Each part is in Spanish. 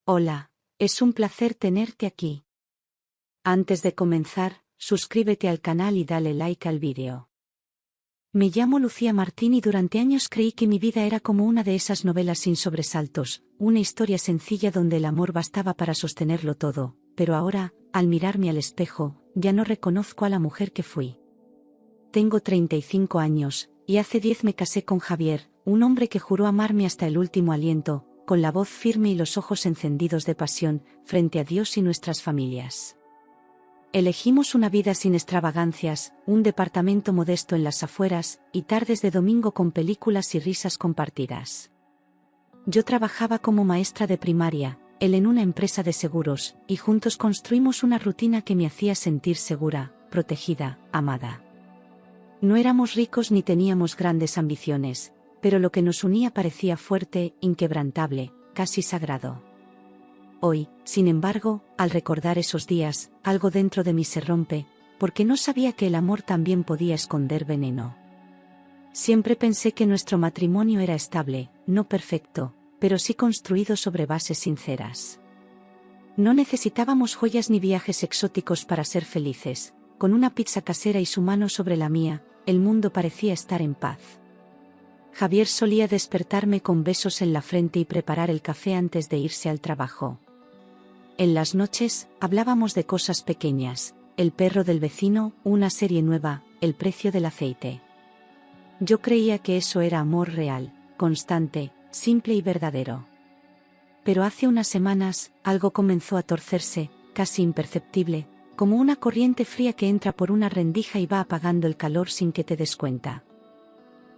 Hola, es un placer tenerte aquí. Antes de comenzar, suscríbete al canal y dale like al vídeo. Me llamo Lucía Martín y durante años creí que mi vida era como una de esas novelas sin sobresaltos, una historia sencilla donde el amor bastaba para sostenerlo todo, pero ahora, al mirarme al espejo, ya no reconozco a la mujer que fui. Tengo 35 años, y hace 10 me casé con Javier, un hombre que juró amarme hasta el último aliento, con la voz firme y los ojos encendidos de pasión, frente a Dios y nuestras familias. Elegimos una vida sin extravagancias, un departamento modesto en las afueras, y tardes de domingo con películas y risas compartidas. Yo trabajaba como maestra de primaria, él en una empresa de seguros, y juntos construimos una rutina que me hacía sentir segura, protegida, amada. No éramos ricos ni teníamos grandes ambiciones, pero lo que nos unía parecía fuerte, inquebrantable, casi sagrado. Hoy, sin embargo, al recordar esos días, algo dentro de mí se rompe, porque no sabía que el amor también podía esconder veneno. Siempre pensé que nuestro matrimonio era estable, no perfecto, pero sí construido sobre bases sinceras. No necesitábamos joyas ni viajes exóticos para ser felices, con una pizza casera y su mano sobre la mía, el mundo parecía estar en paz. Javier solía despertarme con besos en la frente y preparar el café antes de irse al trabajo. En las noches, hablábamos de cosas pequeñas, el perro del vecino, una serie nueva, el precio del aceite. Yo creía que eso era amor real, constante, simple y verdadero. Pero hace unas semanas, algo comenzó a torcerse, casi imperceptible, como una corriente fría que entra por una rendija y va apagando el calor sin que te des cuenta.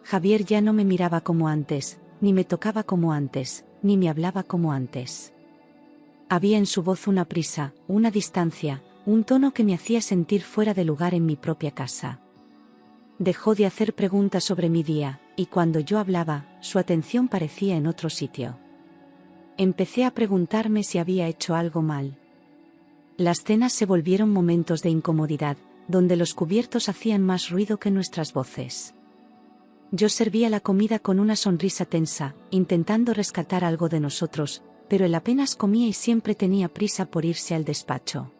Javier ya no me miraba como antes, ni me tocaba como antes, ni me hablaba como antes. Había en su voz una prisa, una distancia, un tono que me hacía sentir fuera de lugar en mi propia casa. Dejó de hacer preguntas sobre mi día, y cuando yo hablaba, su atención parecía en otro sitio. Empecé a preguntarme si había hecho algo mal. Las cenas se volvieron momentos de incomodidad, donde los cubiertos hacían más ruido que nuestras voces. Yo servía la comida con una sonrisa tensa, intentando rescatar algo de nosotros, pero él apenas comía y siempre tenía prisa por irse al despacho.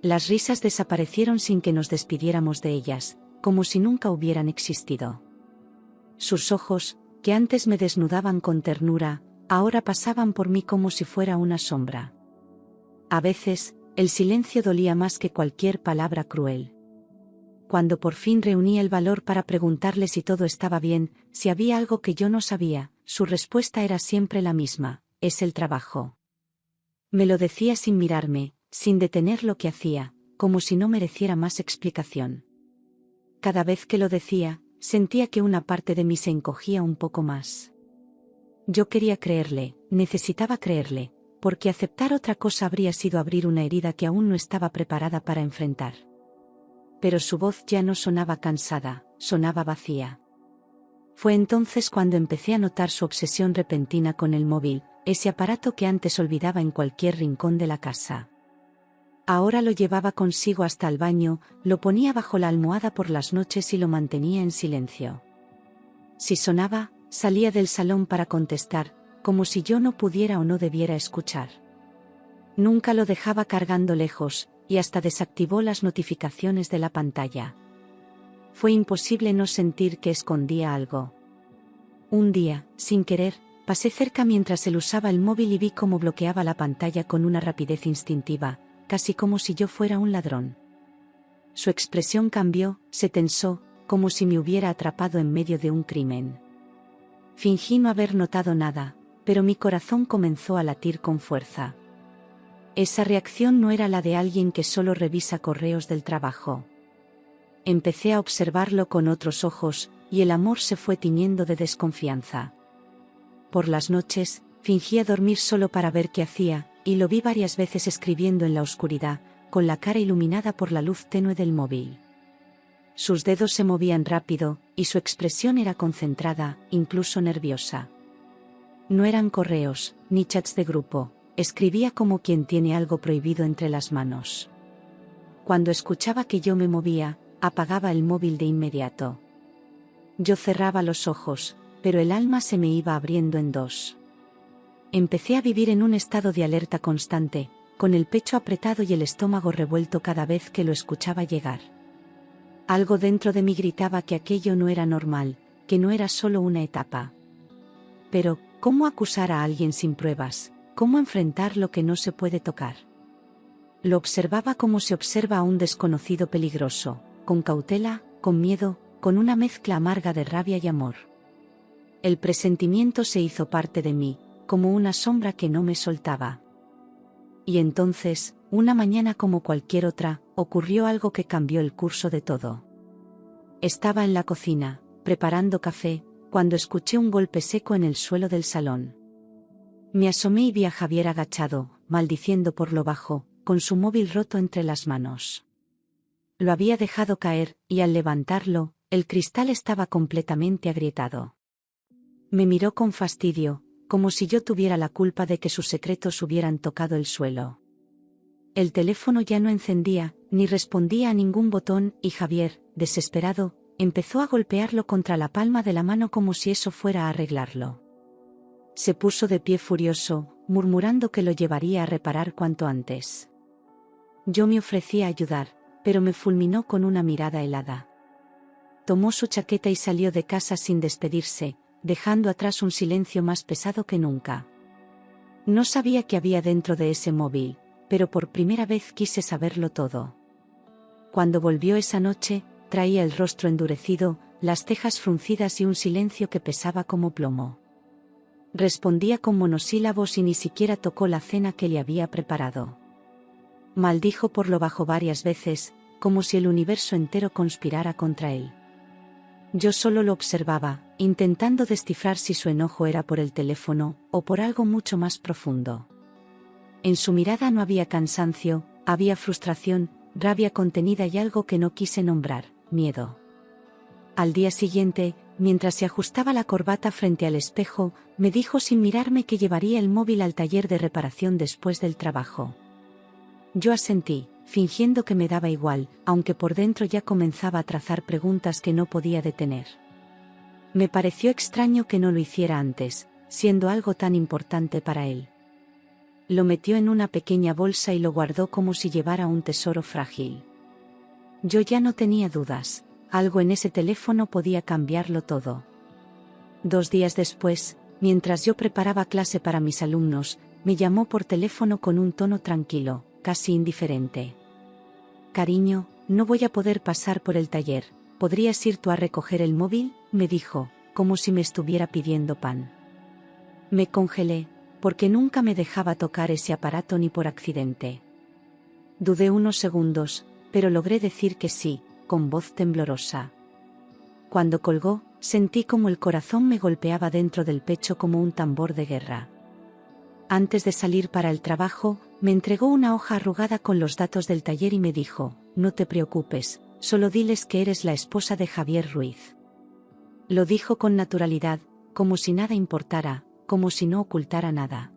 Las risas desaparecieron sin que nos despidiéramos de ellas, como si nunca hubieran existido. Sus ojos, que antes me desnudaban con ternura, ahora pasaban por mí como si fuera una sombra. A veces, el silencio dolía más que cualquier palabra cruel. Cuando por fin reuní el valor para preguntarle si todo estaba bien, si había algo que yo no sabía, su respuesta era siempre la misma: es el trabajo. Me lo decía sin mirarme, sin detener lo que hacía, como si no mereciera más explicación. Cada vez que lo decía, sentía que una parte de mí se encogía un poco más. Yo quería creerle, necesitaba creerle, porque aceptar otra cosa habría sido abrir una herida que aún no estaba preparada para enfrentar. Pero su voz ya no sonaba cansada, sonaba vacía. Fue entonces cuando empecé a notar su obsesión repentina con el móvil, ese aparato que antes olvidaba en cualquier rincón de la casa. Ahora lo llevaba consigo hasta el baño, lo ponía bajo la almohada por las noches y lo mantenía en silencio. Si sonaba, salía del salón para contestar, como si yo no pudiera o no debiera escuchar. Nunca lo dejaba cargando lejos, y hasta desactivó las notificaciones de la pantalla. Fue imposible no sentir que escondía algo. Un día, sin querer, pasé cerca mientras él usaba el móvil y vi cómo bloqueaba la pantalla con una rapidez instintiva, casi como si yo fuera un ladrón. Su expresión cambió, se tensó, como si me hubiera atrapado en medio de un crimen. Fingí no haber notado nada, pero mi corazón comenzó a latir con fuerza. Esa reacción no era la de alguien que solo revisa correos del trabajo. Empecé a observarlo con otros ojos, y el amor se fue tiñendo de desconfianza. Por las noches, fingía dormir solo para ver qué hacía, y lo vi varias veces escribiendo en la oscuridad, con la cara iluminada por la luz tenue del móvil. Sus dedos se movían rápido, y su expresión era concentrada, incluso nerviosa. No eran correos, ni chats de grupo, escribía como quien tiene algo prohibido entre las manos. Cuando escuchaba que yo me movía, apagaba el móvil de inmediato. Yo cerraba los ojos, pero el alma se me iba abriendo en dos. Empecé a vivir en un estado de alerta constante, con el pecho apretado y el estómago revuelto cada vez que lo escuchaba llegar. Algo dentro de mí gritaba que aquello no era normal, que no era solo una etapa. Pero, ¿cómo acusar a alguien sin pruebas? ¿Cómo enfrentar lo que no se puede tocar? Lo observaba como se observa a un desconocido peligroso, con cautela, con miedo, con una mezcla amarga de rabia y amor. El presentimiento se hizo parte de mí, como una sombra que no me soltaba. Y entonces, una mañana como cualquier otra, ocurrió algo que cambió el curso de todo. Estaba en la cocina, preparando café, cuando escuché un golpe seco en el suelo del salón. Me asomé y vi a Javier agachado, maldiciendo por lo bajo, con su móvil roto entre las manos. Lo había dejado caer, y al levantarlo, el cristal estaba completamente agrietado. Me miró con fastidio, como si yo tuviera la culpa de que sus secretos hubieran tocado el suelo. El teléfono ya no encendía, ni respondía a ningún botón, y Javier, desesperado, empezó a golpearlo contra la palma de la mano como si eso fuera a arreglarlo. Se puso de pie furioso, murmurando que lo llevaría a reparar cuanto antes. Yo me ofrecí a ayudar, pero me fulminó con una mirada helada. Tomó su chaqueta y salió de casa sin despedirse, dejando atrás un silencio más pesado que nunca. No sabía qué había dentro de ese móvil, pero por primera vez quise saberlo todo. Cuando volvió esa noche, traía el rostro endurecido, las cejas fruncidas y un silencio que pesaba como plomo. Respondía con monosílabos y ni siquiera tocó la cena que le había preparado. Maldijo por lo bajo varias veces, como si el universo entero conspirara contra él. Yo solo lo observaba, intentando descifrar si su enojo era por el teléfono, o por algo mucho más profundo. En su mirada no había cansancio, había frustración, rabia contenida y algo que no quise nombrar, miedo. Al día siguiente, mientras se ajustaba la corbata frente al espejo, me dijo sin mirarme que llevaría el móvil al taller de reparación después del trabajo. Yo asentí, fingiendo que me daba igual, aunque por dentro ya comenzaba a trazar preguntas que no podía detener. Me pareció extraño que no lo hiciera antes, siendo algo tan importante para él. Lo metió en una pequeña bolsa y lo guardó como si llevara un tesoro frágil. Yo ya no tenía dudas, algo en ese teléfono podía cambiarlo todo. 2 días después, mientras yo preparaba clase para mis alumnos, me llamó por teléfono con un tono tranquilo, casi indiferente. «Cariño, no voy a poder pasar por el taller, ¿podrías ir tú a recoger el móvil?», me dijo, como si me estuviera pidiendo pan. Me congelé, porque nunca me dejaba tocar ese aparato ni por accidente. Dudé unos segundos, pero logré decir que sí, con voz temblorosa. Cuando colgó, sentí como el corazón me golpeaba dentro del pecho como un tambor de guerra. Antes de salir para el trabajo, me entregó una hoja arrugada con los datos del taller y me dijo: «No te preocupes, solo diles que eres la esposa de Javier Ruiz». Lo dijo con naturalidad, como si nada importara, como si no ocultara nada.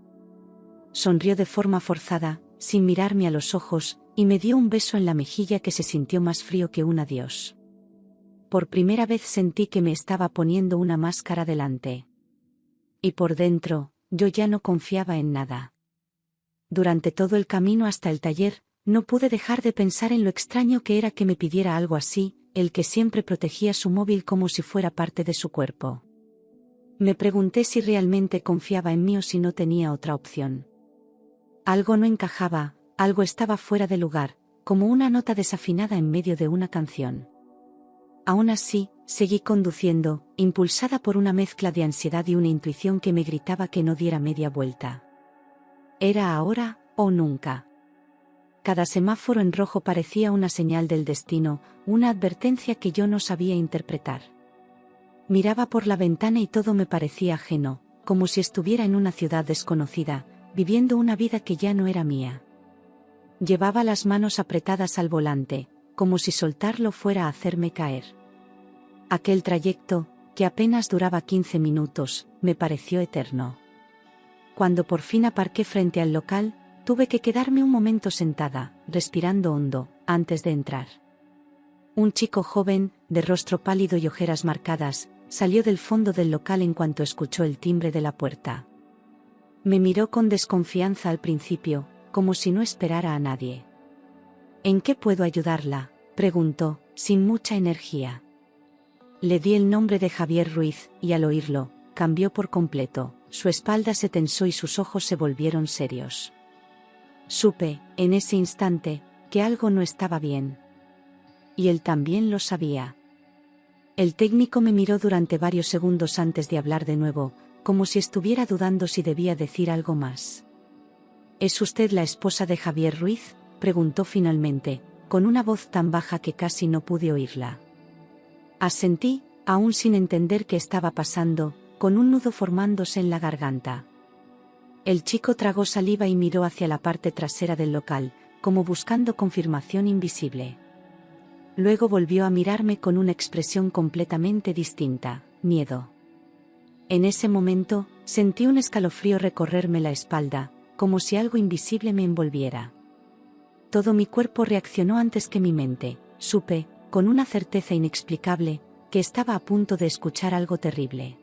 Sonrió de forma forzada, sin mirarme a los ojos, y me dio un beso en la mejilla que se sintió más frío que un adiós. Por primera vez sentí que me estaba poniendo una máscara delante. Y por dentro, yo ya no confiaba en nada. Durante todo el camino hasta el taller, no pude dejar de pensar en lo extraño que era que me pidiera algo así, el que siempre protegía su móvil como si fuera parte de su cuerpo. Me pregunté si realmente confiaba en mí o si no tenía otra opción. Algo no encajaba, algo estaba fuera de lugar, como una nota desafinada en medio de una canción. Aún así, seguí conduciendo, impulsada por una mezcla de ansiedad y una intuición que me gritaba que no diera media vuelta. Era ahora, o nunca. Cada semáforo en rojo parecía una señal del destino, una advertencia que yo no sabía interpretar. Miraba por la ventana y todo me parecía ajeno, como si estuviera en una ciudad desconocida, viviendo una vida que ya no era mía. Llevaba las manos apretadas al volante, como si soltarlo fuera a hacerme caer. Aquel trayecto, que apenas duraba 15 minutos, me pareció eterno. Cuando por fin aparqué frente al local, tuve que quedarme un momento sentada, respirando hondo, antes de entrar. Un chico joven, de rostro pálido y ojeras marcadas, salió del fondo del local en cuanto escuchó el timbre de la puerta. Me miró con desconfianza al principio, como si no esperara a nadie. ¿En qué puedo ayudarla?, preguntó, sin mucha energía. Le di el nombre de Javier Ruiz, y al oírlo, cambió por completo, su espalda se tensó y sus ojos se volvieron serios. Supe, en ese instante, que algo no estaba bien. Y él también lo sabía. El técnico me miró durante varios segundos antes de hablar de nuevo, como si estuviera dudando si debía decir algo más. ¿Es usted la esposa de Javier Ruiz?, preguntó finalmente, con una voz tan baja que casi no pude oírla. Asentí, aún sin entender qué estaba pasando, con un nudo formándose en la garganta. El chico tragó saliva y miró hacia la parte trasera del local, como buscando confirmación invisible. Luego volvió a mirarme con una expresión completamente distinta, miedo. En ese momento, sentí un escalofrío recorrerme la espalda, como si algo invisible me envolviera. Todo mi cuerpo reaccionó antes que mi mente. Supe, con una certeza inexplicable, que estaba a punto de escuchar algo terrible.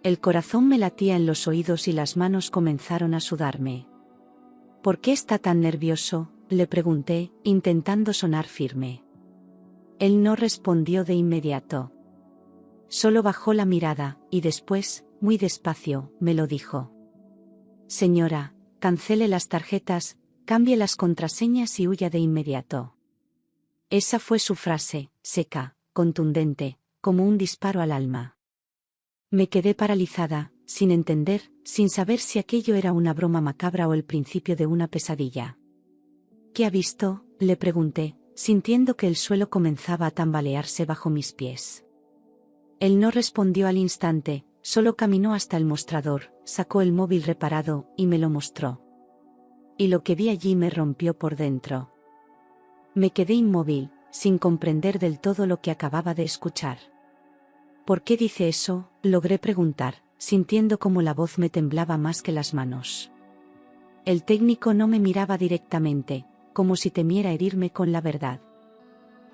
El corazón me latía en los oídos y las manos comenzaron a sudarme. ¿Por qué está tan nervioso?, le pregunté, intentando sonar firme. Él no respondió de inmediato. Solo bajó la mirada, y después, muy despacio, me lo dijo. Señora, cancele las tarjetas, cambie las contraseñas y huya de inmediato. Esa fue su frase, seca, contundente, como un disparo al alma. Me quedé paralizada, sin entender, sin saber si aquello era una broma macabra o el principio de una pesadilla. ¿Qué ha visto?, le pregunté, sintiendo que el suelo comenzaba a tambalearse bajo mis pies. Él no respondió al instante, solo caminó hasta el mostrador, sacó el móvil reparado, y me lo mostró. Y lo que vi allí me rompió por dentro. Me quedé inmóvil, sin comprender del todo lo que acababa de escuchar. ¿Por qué dice eso?, logré preguntar, sintiendo como la voz me temblaba más que las manos. El técnico no me miraba directamente, como si temiera herirme con la verdad.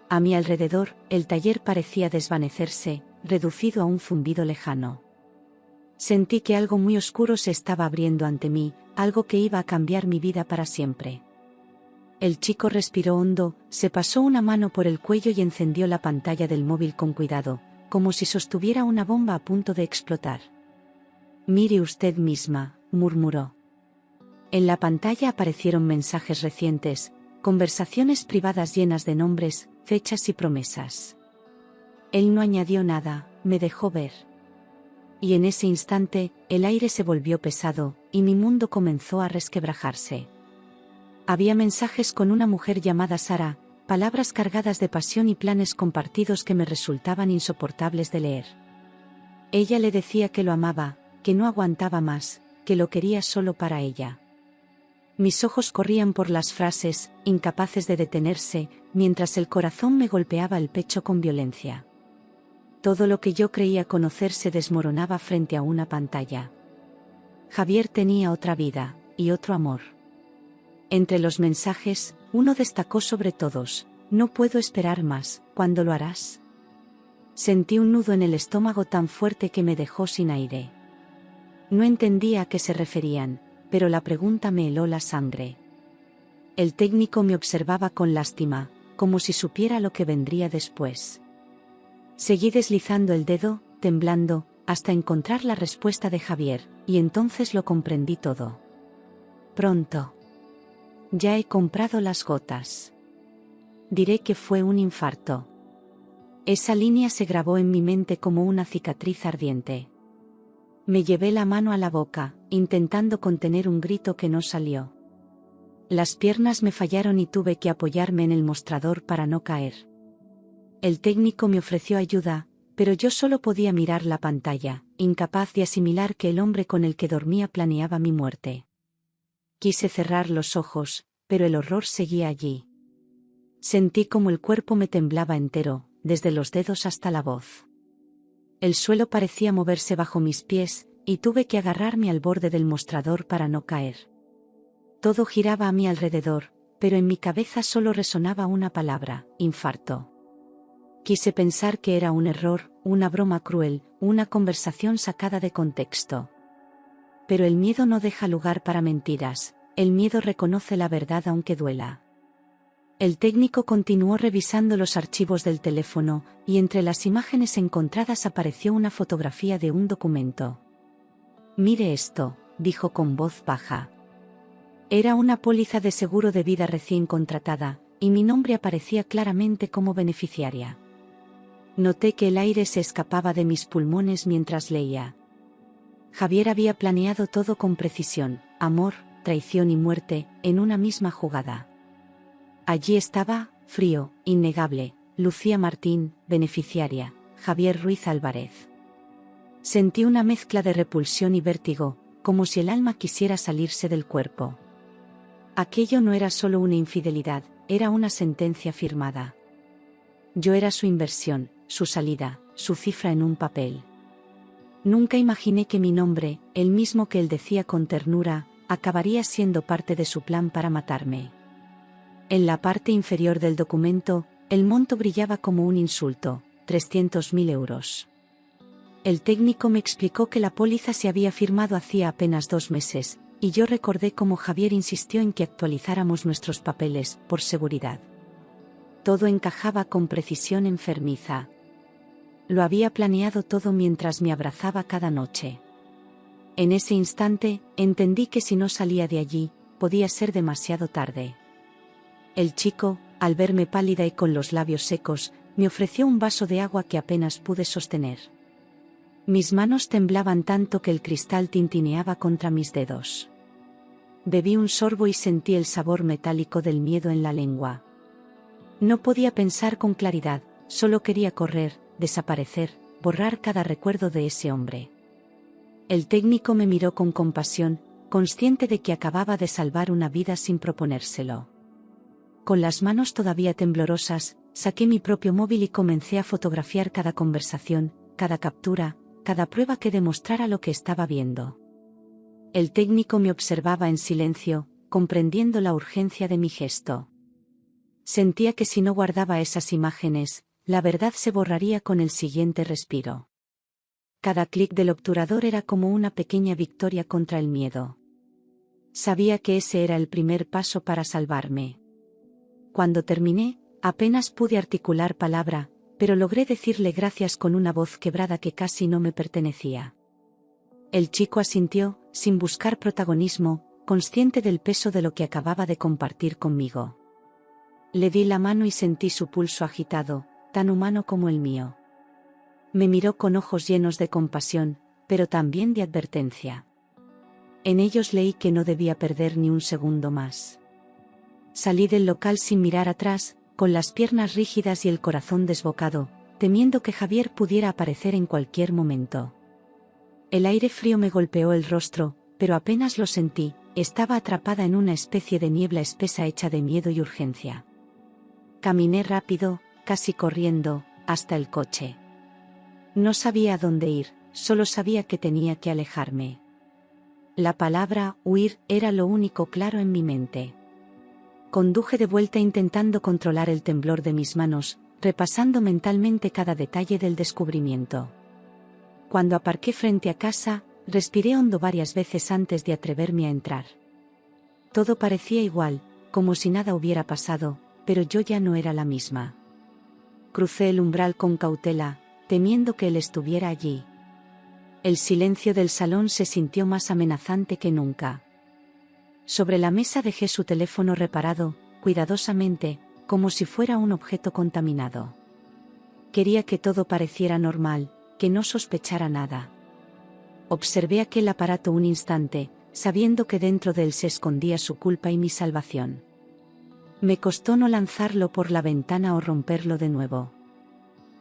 A mi alrededor, el taller parecía desvanecerse, reducido a un zumbido lejano. Sentí que algo muy oscuro se estaba abriendo ante mí, algo que iba a cambiar mi vida para siempre. El chico respiró hondo, se pasó una mano por el cuello y encendió la pantalla del móvil con cuidado, como si sostuviera una bomba a punto de explotar. Mire usted misma, murmuró. En la pantalla aparecieron mensajes recientes, conversaciones privadas llenas de nombres, fechas y promesas. Él no añadió nada, me dejó ver. Y en ese instante, el aire se volvió pesado, y mi mundo comenzó a resquebrajarse. Había mensajes con una mujer llamada Sara, palabras cargadas de pasión y planes compartidos que me resultaban insoportables de leer. Ella le decía que lo amaba, que no aguantaba más, que lo quería solo para ella. Mis ojos corrían por las frases, incapaces de detenerse, mientras el corazón me golpeaba el pecho con violencia. Todo lo que yo creía conocer se desmoronaba frente a una pantalla. Javier tenía otra vida, y otro amor. Entre los mensajes, uno destacó sobre todos: no puedo esperar más, ¿cuándo lo harás? Sentí un nudo en el estómago tan fuerte que me dejó sin aire. No entendía a qué se referían, pero la pregunta me heló la sangre. El técnico me observaba con lástima, como si supiera lo que vendría después. Seguí deslizando el dedo, temblando, hasta encontrar la respuesta de Javier, y entonces lo comprendí todo. Pronto. Ya he comprado las gotas. Diré que fue un infarto. Esa línea se grabó en mi mente como una cicatriz ardiente. Me llevé la mano a la boca, intentando contener un grito que no salió. Las piernas me fallaron y tuve que apoyarme en el mostrador para no caer. El técnico me ofreció ayuda, pero yo solo podía mirar la pantalla, incapaz de asimilar que el hombre con el que dormía planeaba mi muerte. Quise cerrar los ojos, pero el horror seguía allí. Sentí como el cuerpo me temblaba entero, desde los dedos hasta la voz. El suelo parecía moverse bajo mis pies, y tuve que agarrarme al borde del mostrador para no caer. Todo giraba a mi alrededor, pero en mi cabeza solo resonaba una palabra: infarto. Quise pensar que era un error, una broma cruel, una conversación sacada de contexto. Pero el miedo no deja lugar para mentiras, el miedo reconoce la verdad aunque duela. El técnico continuó revisando los archivos del teléfono, y entre las imágenes encontradas apareció una fotografía de un documento. «Mire esto», dijo con voz baja. Era una póliza de seguro de vida recién contratada, y mi nombre aparecía claramente como beneficiaria. Noté que el aire se escapaba de mis pulmones mientras leía. Javier había planeado todo con precisión, amor, traición y muerte, en una misma jugada. Allí estaba, frío, innegable, Lucía Martín, beneficiaria, Javier Ruiz Álvarez. Sentí una mezcla de repulsión y vértigo, como si el alma quisiera salirse del cuerpo. Aquello no era solo una infidelidad, era una sentencia firmada. Yo era su inversión, su salida, su cifra en un papel. Nunca imaginé que mi nombre, el mismo que él decía con ternura, acabaría siendo parte de su plan para matarme. En la parte inferior del documento, el monto brillaba como un insulto, 300.000 euros. El técnico me explicó que la póliza se había firmado hacía apenas 2 meses, y yo recordé cómo Javier insistió en que actualizáramos nuestros papeles, por seguridad. Todo encajaba con precisión enfermiza. Lo había planeado todo mientras me abrazaba cada noche. En ese instante, entendí que si no salía de allí, podía ser demasiado tarde. El chico, al verme pálida y con los labios secos, me ofreció un vaso de agua que apenas pude sostener. Mis manos temblaban tanto que el cristal tintineaba contra mis dedos. Bebí un sorbo y sentí el sabor metálico del miedo en la lengua. No podía pensar con claridad, solo quería correr, desaparecer, borrar cada recuerdo de ese hombre. El técnico me miró con compasión, consciente de que acababa de salvar una vida sin proponérselo. Con las manos todavía temblorosas, saqué mi propio móvil y comencé a fotografiar cada conversación, cada captura, cada prueba que demostrara lo que estaba viendo. El técnico me observaba en silencio, comprendiendo la urgencia de mi gesto. Sentía que si no guardaba esas imágenes, la verdad se borraría con el siguiente respiro. Cada clic del obturador era como una pequeña victoria contra el miedo. Sabía que ese era el primer paso para salvarme. Cuando terminé, apenas pude articular palabra, pero logré decirle gracias con una voz quebrada que casi no me pertenecía. El chico asintió, sin buscar protagonismo, consciente del peso de lo que acababa de compartir conmigo. Le di la mano y sentí su pulso agitado, tan humano como el mío. Me miró con ojos llenos de compasión, pero también de advertencia. En ellos leí que no debía perder ni un segundo más. Salí del local sin mirar atrás, con las piernas rígidas y el corazón desbocado, temiendo que Javier pudiera aparecer en cualquier momento. El aire frío me golpeó el rostro, pero apenas lo sentí, estaba atrapada en una especie de niebla espesa hecha de miedo y urgencia. Caminé rápido, casi corriendo, hasta el coche. No sabía a dónde ir, solo sabía que tenía que alejarme. La palabra huir era lo único claro en mi mente. Conduje de vuelta intentando controlar el temblor de mis manos, repasando mentalmente cada detalle del descubrimiento. Cuando aparqué frente a casa, respiré hondo varias veces antes de atreverme a entrar. Todo parecía igual, como si nada hubiera pasado, pero yo ya no era la misma. Crucé el umbral con cautela, temiendo que él estuviera allí. El silencio del salón se sintió más amenazante que nunca. Sobre la mesa dejé su teléfono reparado, cuidadosamente, como si fuera un objeto contaminado. Quería que todo pareciera normal, que no sospechara nada. Observé aquel aparato un instante, sabiendo que dentro de él se escondía su culpa y mi salvación. Me costó no lanzarlo por la ventana o romperlo de nuevo.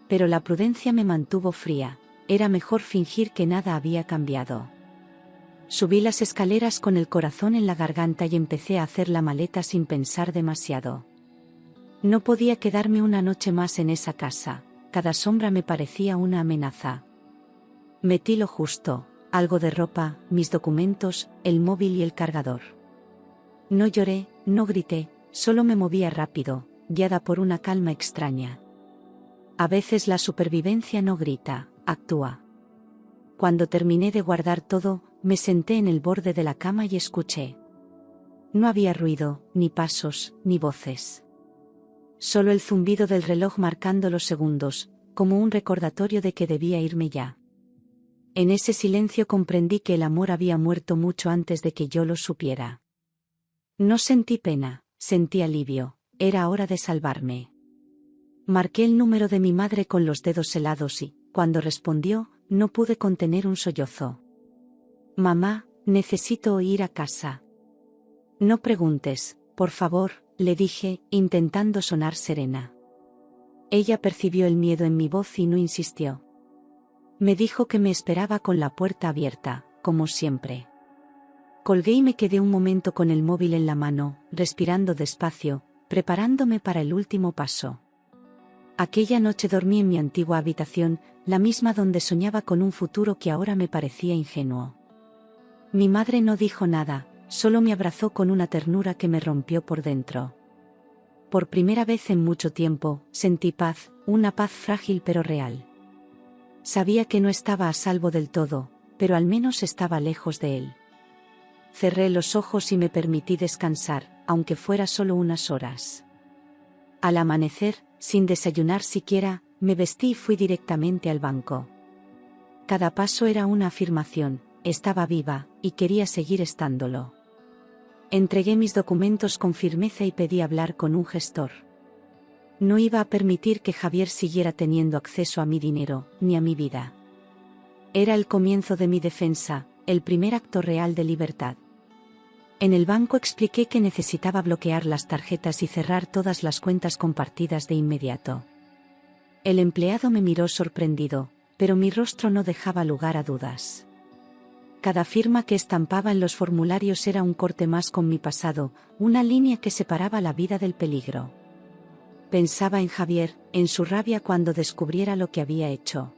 Pero la prudencia me mantuvo fría, era mejor fingir que nada había cambiado. Subí las escaleras con el corazón en la garganta y empecé a hacer la maleta sin pensar demasiado. No podía quedarme una noche más en esa casa, cada sombra me parecía una amenaza. Metí lo justo, algo de ropa, mis documentos, el móvil y el cargador. No lloré, no grité, solo me movía rápido, guiada por una calma extraña. A veces la supervivencia no grita, actúa. Cuando terminé de guardar todo, me senté en el borde de la cama y escuché. No había ruido, ni pasos, ni voces. Solo el zumbido del reloj marcando los segundos, como un recordatorio de que debía irme ya. En ese silencio comprendí que el amor había muerto mucho antes de que yo lo supiera. No sentí pena, sentí alivio, era hora de salvarme. Marqué el número de mi madre con los dedos helados y, cuando respondió, no pude contener un sollozo. Mamá, necesito ir a casa. No preguntes, por favor, le dije, intentando sonar serena. Ella percibió el miedo en mi voz y no insistió. Me dijo que me esperaba con la puerta abierta, como siempre. Colgué y me quedé un momento con el móvil en la mano, respirando despacio, preparándome para el último paso. Aquella noche dormí en mi antigua habitación, la misma donde soñaba con un futuro que ahora me parecía ingenuo. Mi madre no dijo nada, solo me abrazó con una ternura que me rompió por dentro. Por primera vez en mucho tiempo, sentí paz, una paz frágil pero real. Sabía que no estaba a salvo del todo, pero al menos estaba lejos de él. Cerré los ojos y me permití descansar, aunque fuera solo unas horas. Al amanecer, sin desayunar siquiera, me vestí y fui directamente al banco. Cada paso era una afirmación, estaba viva, y quería seguir estándolo. Entregué mis documentos con firmeza y pedí hablar con un gestor. No iba a permitir que Javier siguiera teniendo acceso a mi dinero, ni a mi vida. Era el comienzo de mi defensa, el primer acto real de libertad. En el banco expliqué que necesitaba bloquear las tarjetas y cerrar todas las cuentas compartidas de inmediato. El empleado me miró sorprendido, pero mi rostro no dejaba lugar a dudas. Cada firma que estampaba en los formularios era un corte más con mi pasado, una línea que separaba la vida del peligro. Pensaba en Javier, en su rabia cuando descubriera lo que había hecho.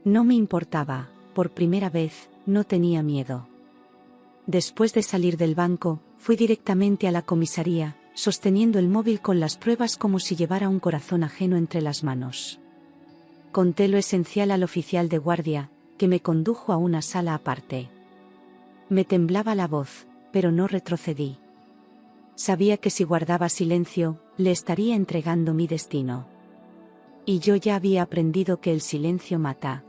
No me importaba, por primera vez, no tenía miedo. Después de salir del banco, fui directamente a la comisaría, sosteniendo el móvil con las pruebas como si llevara un corazón ajeno entre las manos. Conté lo esencial al oficial de guardia, que me condujo a una sala aparte. Me temblaba la voz, pero no retrocedí. Sabía que si guardaba silencio, le estaría entregando mi destino. Y yo ya había aprendido que el silencio mata.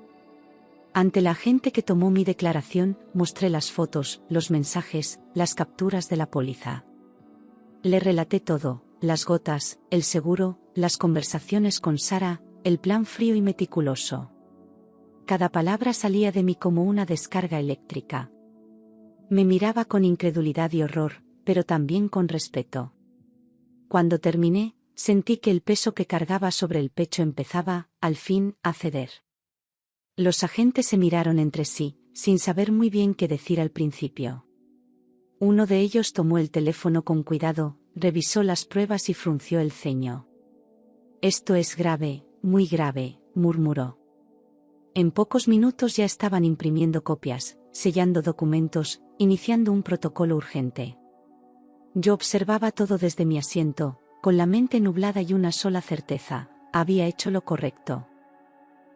Ante la gente que tomó mi declaración, mostré las fotos, los mensajes, las capturas de la póliza. Le relaté todo, las gotas, el seguro, las conversaciones con Sara, el plan frío y meticuloso. Cada palabra salía de mí como una descarga eléctrica. Me miraba con incredulidad y horror, pero también con respeto. Cuando terminé, sentí que el peso que cargaba sobre el pecho empezaba, al fin, a ceder. Los agentes se miraron entre sí, sin saber muy bien qué decir al principio. Uno de ellos tomó el teléfono con cuidado, revisó las pruebas y frunció el ceño. «Esto es grave, muy grave», murmuró. En pocos minutos ya estaban imprimiendo copias, sellando documentos, iniciando un protocolo urgente. Yo observaba todo desde mi asiento, con la mente nublada y una sola certeza: había hecho lo correcto.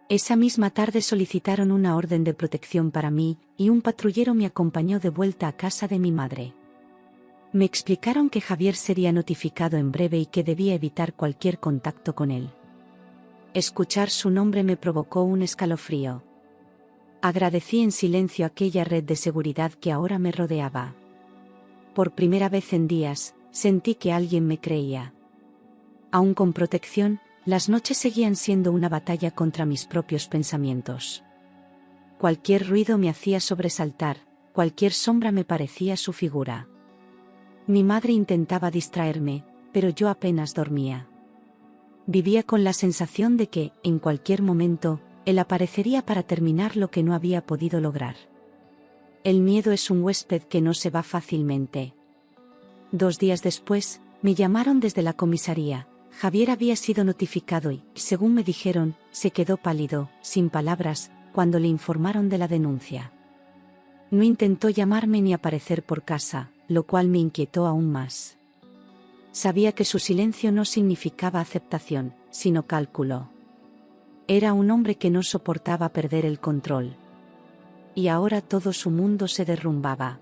Esa misma tarde solicitaron una orden de protección para mí, y un patrullero me acompañó de vuelta a casa de mi madre. Me explicaron que Javier sería notificado en breve y que debía evitar cualquier contacto con él. Escuchar su nombre me provocó un escalofrío. Agradecí en silencio aquella red de seguridad que ahora me rodeaba. Por primera vez en días, sentí que alguien me creía. Aún con protección, las noches seguían siendo una batalla contra mis propios pensamientos. Cualquier ruido me hacía sobresaltar, cualquier sombra me parecía su figura. Mi madre intentaba distraerme, pero yo apenas dormía. Vivía con la sensación de que, en cualquier momento, él aparecería para terminar lo que no había podido lograr. El miedo es un huésped que no se va fácilmente. 2 días después, me llamaron desde la comisaría. Javier había sido notificado y, según me dijeron, se quedó pálido, sin palabras, cuando le informaron de la denuncia. No intentó llamarme ni aparecer por casa, lo cual me inquietó aún más. Sabía que su silencio no significaba aceptación, sino cálculo. Era un hombre que no soportaba perder el control. y ahora todo su mundo se derrumbaba.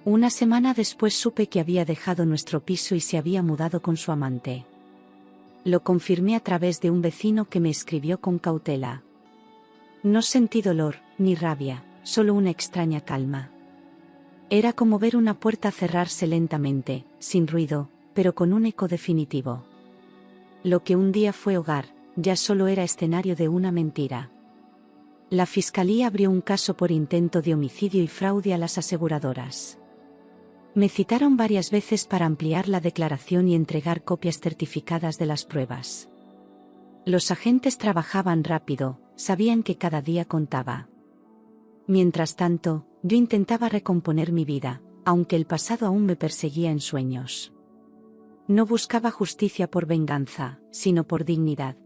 Una semana después supe que había dejado nuestro piso y se había mudado con su amante. Lo confirmé a través de un vecino que me escribió con cautela. No sentí dolor, ni rabia, solo una extraña calma. Era como ver una puerta cerrarse lentamente, sin ruido, pero con un eco definitivo. Lo que un día fue hogar, ya solo era escenario de una mentira. La fiscalía abrió un caso por intento de homicidio y fraude a las aseguradoras. Me citaron varias veces para ampliar la declaración y entregar copias certificadas de las pruebas. Los agentes trabajaban rápido, sabían que cada día contaba. Mientras tanto, yo intentaba recomponer mi vida, aunque el pasado aún me perseguía en sueños. No buscaba justicia por venganza, sino por dignidad.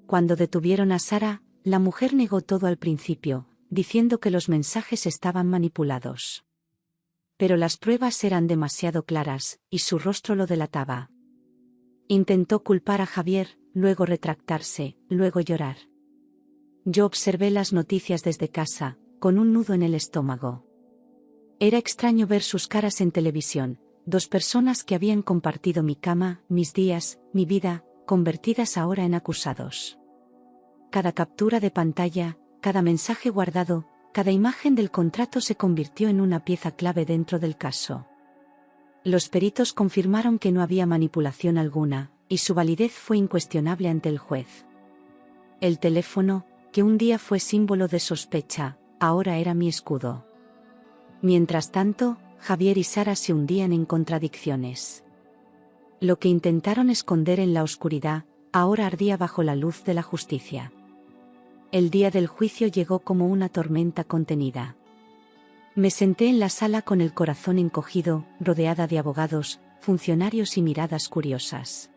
Cuando detuvieron a Sara, la mujer negó todo al principio, diciendo que los mensajes estaban manipulados. Pero las pruebas eran demasiado claras, y su rostro lo delataba. Intentó culpar a Javier, luego retractarse, luego llorar. Yo observé las noticias desde casa, con un nudo en el estómago. Era extraño ver sus caras en televisión, dos personas que habían compartido mi cama, mis días, mi vida, convertidas ahora en acusados. Cada captura de pantalla, cada mensaje guardado, cada imagen del contrato se convirtió en una pieza clave dentro del caso. Los peritos confirmaron que no había manipulación alguna, y su validez fue incuestionable ante el juez. El teléfono, que un día fue símbolo de sospecha, ahora era mi escudo. Mientras tanto, Javier y Sara se hundían en contradicciones. Lo que intentaron esconder en la oscuridad, ahora ardía bajo la luz de la justicia. El día del juicio llegó como una tormenta contenida. Me senté en la sala con el corazón encogido, rodeada de abogados, funcionarios y miradas curiosas.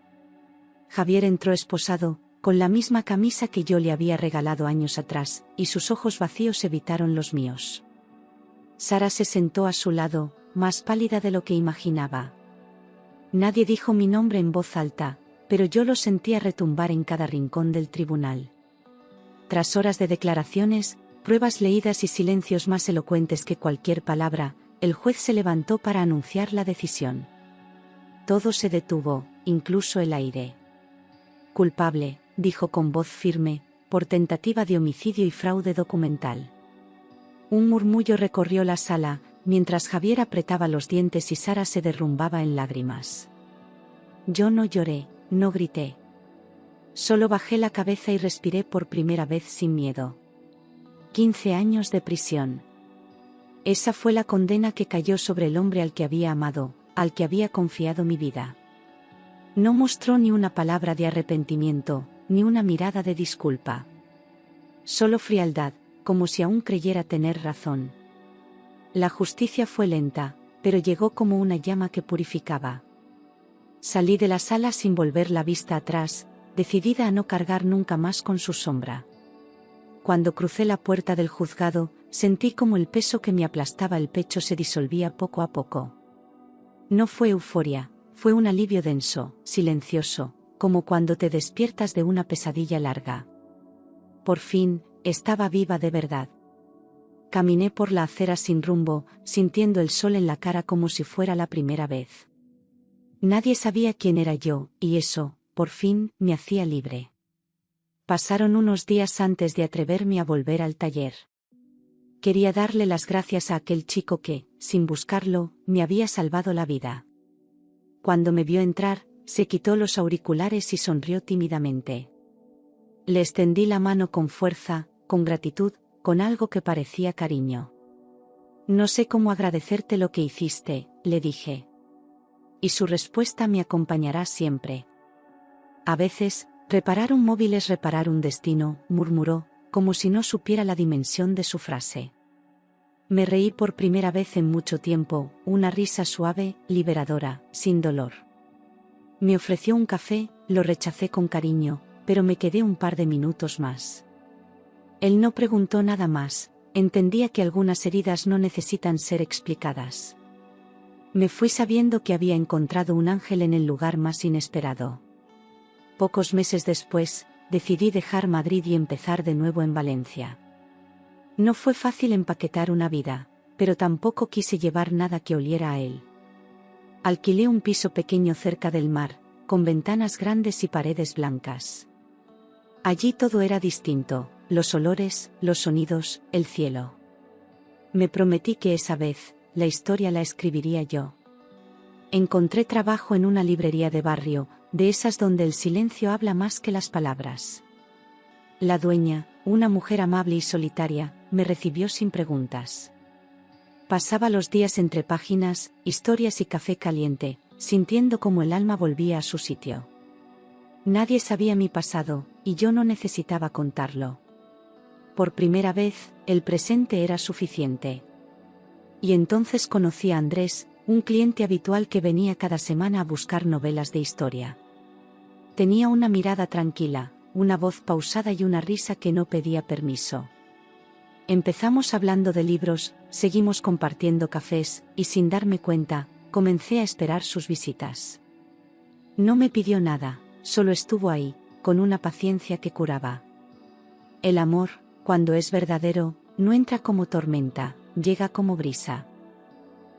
Javier entró esposado, con la misma camisa que yo le había regalado años atrás, y sus ojos vacíos evitaron los míos. Sara se sentó a su lado, más pálida de lo que imaginaba. Nadie dijo mi nombre en voz alta, pero yo lo sentía retumbar en cada rincón del tribunal. Tras horas de declaraciones, pruebas leídas y silencios más elocuentes que cualquier palabra, el juez se levantó para anunciar la decisión. Todo se detuvo, incluso el aire. Culpable, dijo con voz firme, por tentativa de homicidio y fraude documental. Un murmullo recorrió la sala, mientras Javier apretaba los dientes y Sara se derrumbaba en lágrimas. Yo no lloré, no grité. Solo bajé la cabeza y respiré por primera vez sin miedo. 15 años de prisión. Esa fue la condena que cayó sobre el hombre al que había amado, al que había confiado mi vida. No mostró ni una palabra de arrepentimiento, ni una mirada de disculpa. Solo frialdad, como si aún creyera tener razón. La justicia fue lenta, pero llegó como una llama que purificaba. Salí de la sala sin volver la vista atrás, decidida a no cargar nunca más con su sombra. Cuando crucé la puerta del juzgado, sentí como el peso que me aplastaba el pecho se disolvía poco a poco. No fue euforia, fue un alivio denso, silencioso, como cuando te despiertas de una pesadilla larga. Por fin, estaba viva de verdad. Caminé por la acera sin rumbo, sintiendo el sol en la cara como si fuera la primera vez. Nadie sabía quién era yo, y eso, por fin, me hacía libre. Pasaron unos días antes de atreverme a volver al taller. Quería darle las gracias a aquel chico que, sin buscarlo, me había salvado la vida. Cuando me vio entrar, se quitó los auriculares y sonrió tímidamente. Le extendí la mano con fuerza, con gratitud, con algo que parecía cariño. No sé cómo agradecerte lo que hiciste, le dije. Y su respuesta me acompañará siempre. A veces, reparar un móvil es reparar un destino, murmuró, como si no supiera la dimensión de su frase. Me reí por primera vez en mucho tiempo, una risa suave, liberadora, sin dolor. Me ofreció un café, lo rechacé con cariño, pero me quedé un par de minutos más. Él no preguntó nada más, entendía que algunas heridas no necesitan ser explicadas. Me fui sabiendo que había encontrado un ángel en el lugar más inesperado. Pocos meses después, decidí dejar Madrid y empezar de nuevo en Valencia. No fue fácil empaquetar una vida, pero tampoco quise llevar nada que oliera a él. Alquilé un piso pequeño cerca del mar, con ventanas grandes y paredes blancas. Allí todo era distinto, los olores, los sonidos, el cielo. Me prometí que esa vez, la historia la escribiría yo. Encontré trabajo en una librería de barrio, de esas donde el silencio habla más que las palabras. La dueña, una mujer amable y solitaria, me recibió sin preguntas. Pasaba los días entre páginas, historias y café caliente, sintiendo como el alma volvía a su sitio. Nadie sabía mi pasado, y yo no necesitaba contarlo. Por primera vez, el presente era suficiente. Y entonces conocí a Andrés, un cliente habitual que venía cada semana a buscar novelas de historia. Tenía una mirada tranquila, una voz pausada y una risa que no pedía permiso. Empezamos hablando de libros, seguimos compartiendo cafés, y sin darme cuenta, comencé a esperar sus visitas. No me pidió nada, solo estuvo ahí, con una paciencia que curaba. El amor, cuando es verdadero, no entra como tormenta, llega como brisa.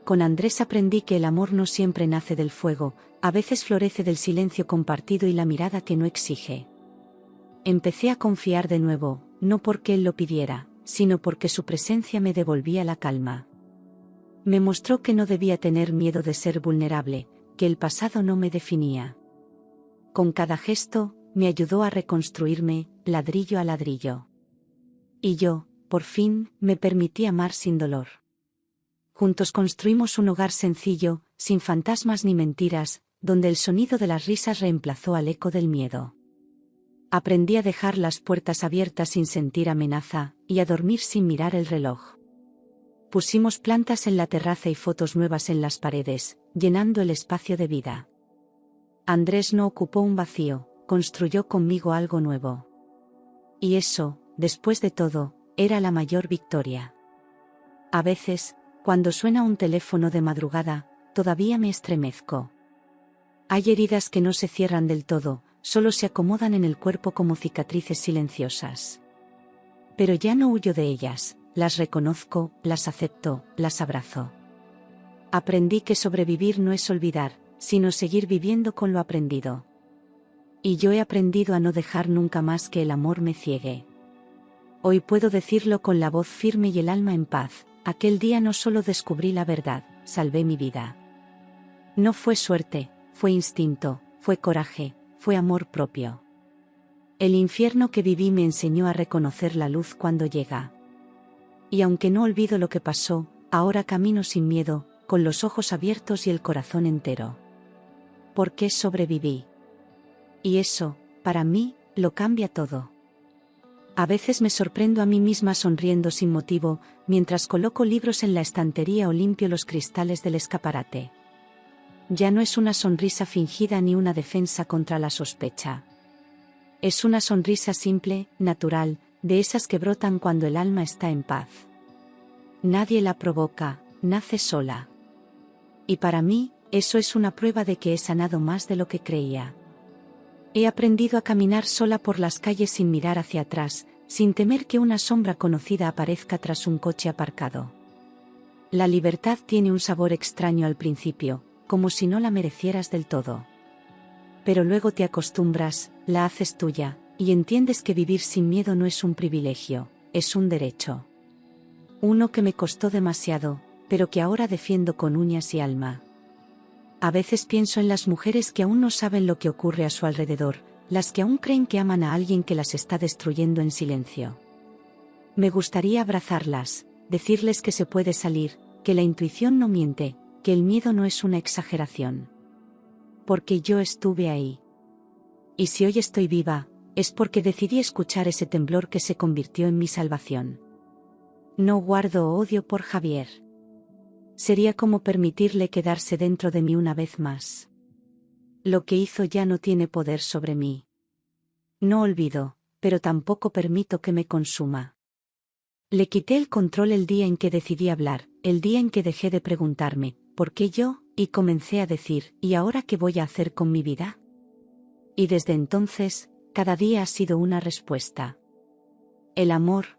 Con Andrés aprendí que el amor no siempre nace del fuego, a veces florece del silencio compartido y la mirada que no exige. Empecé a confiar de nuevo, no porque él lo pidiera, sino porque su presencia me devolvía la calma. Me mostró que no debía tener miedo de ser vulnerable, que el pasado no me definía. Con cada gesto, me ayudó a reconstruirme, ladrillo a ladrillo. Y yo, por fin, me permití amar sin dolor. Juntos construimos un hogar sencillo, sin fantasmas ni mentiras, donde el sonido de las risas reemplazó al eco del miedo. Aprendí a dejar las puertas abiertas sin sentir amenaza, y a dormir sin mirar el reloj. Pusimos plantas en la terraza y fotos nuevas en las paredes, llenando el espacio de vida. Andrés no ocupó un vacío, construyó conmigo algo nuevo. Y eso, después de todo, era la mayor victoria. A veces, cuando suena un teléfono de madrugada, todavía me estremezco. Hay heridas que no se cierran del todo, solo se acomodan en el cuerpo como cicatrices silenciosas. Pero ya no huyo de ellas, las reconozco, las acepto, las abrazo. Aprendí que sobrevivir no es olvidar, sino seguir viviendo con lo aprendido. Y yo he aprendido a no dejar nunca más que el amor me ciegue. Hoy puedo decirlo con la voz firme y el alma en paz: aquel día no solo descubrí la verdad, salvé mi vida. No fue suerte, fue instinto, fue coraje, fue amor propio. El infierno que viví me enseñó a reconocer la luz cuando llega. Y aunque no olvido lo que pasó, ahora camino sin miedo, con los ojos abiertos y el corazón entero. ¿Por qué sobreviví? Y eso, para mí, lo cambia todo. A veces me sorprendo a mí misma sonriendo sin motivo, mientras coloco libros en la estantería o limpio los cristales del escaparate. Ya no es una sonrisa fingida ni una defensa contra la sospecha. Es una sonrisa simple, natural, de esas que brotan cuando el alma está en paz. Nadie la provoca, nace sola. Y para mí, eso es una prueba de que he sanado más de lo que creía. He aprendido a caminar sola por las calles sin mirar hacia atrás, sin temer que una sombra conocida aparezca tras un coche aparcado. La libertad tiene un sabor extraño al principio, como si no la merecieras del todo. Pero luego te acostumbras, la haces tuya, y entiendes que vivir sin miedo no es un privilegio, es un derecho. Uno que me costó demasiado, pero que ahora defiendo con uñas y alma. A veces pienso en las mujeres que aún no saben lo que ocurre a su alrededor, las que aún creen que aman a alguien que las está destruyendo en silencio. Me gustaría abrazarlas, decirles que se puede salir, que la intuición no miente, que el miedo no es una exageración. Porque yo estuve ahí. Y si hoy estoy viva, es porque decidí escuchar ese temblor que se convirtió en mi salvación. No guardo odio por Javier. Sería como permitirle quedarse dentro de mí una vez más. Lo que hizo ya no tiene poder sobre mí. No olvido, pero tampoco permito que me consuma. Le quité el control el día en que decidí hablar, el día en que dejé de preguntarme, ¿por qué yo?, y comencé a decir, ¿y ahora qué voy a hacer con mi vida? Y desde entonces, cada día ha sido una respuesta. El amor,